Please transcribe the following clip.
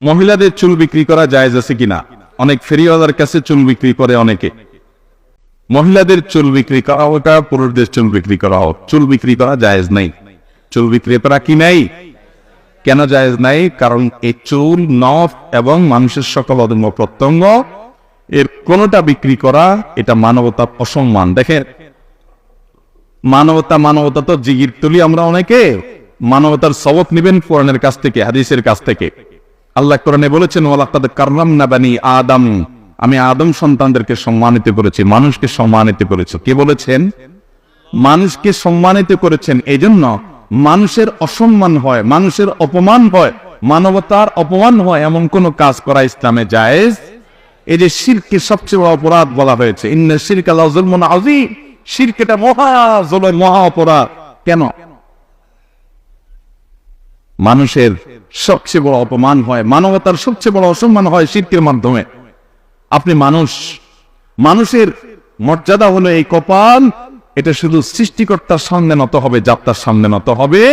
মহিলাদের চুল বিক্রি করা জায়েজ আছে কিনা? অনেক ফেরিওয়ালার কাছে চুল বিক্রি করে অনেকে। মহিলাদের চুল বিক্রি করা হোক, পুরুষদের চুল বিক্রি করা হোক, চুল বিক্রি করা জায়েজ নাই। চুল বিক্রি করা কি নাই? কেন জায়েজ নাই? কারণ এই চুল, নখ এবং মানুষের সকল অঙ্গ প্রত্যঙ্গ এর কোনটা বিক্রি করা এটা মানবতার অসম্মান। দেখেন, মানবতা তো জিগির তুলি আমরা অনেকে। মানবতার সবক নিবেন কোরআনের কাছ থেকে, হাদিসের কাছ থেকে। আল্লাহ কোরআনে বলেছেন, ওয়ালাকাদ কাররামনা বানি আদম, আমি আদম সন্তানদেরকে সম্মানিত করেছি, মানুষকে সম্মানিত করেছি। কে বলেছেন? মানুষকে সম্মানিত করেছেন। এই জন্য মানুষের অসম্মান হয়, মানুষের অপমান হয়, মানবতার অপমান হয় এমন কোন কাজ করা ইসলামে জায়েজ। এই যে শিরকে সবচেয়ে বড় অপরাধ বলা হয়েছে, ইন্না শিরকা লাযুলমুন আযীম, শিরক এটা মহা জুলুম, মহা অপরাধ। কেন? মানুষের সবচেয়ে বড় অপমান হয়, মানবতার সবচেয়ে বড় অসম্মান হয় শিরকের মাধ্যমে। আপনি মানুষের মর্যাদা হলো এই কপাল, এটা শুধু সৃষ্টিকর্তার সামনে নত হবে, যাত্রার সামনে নত হবে।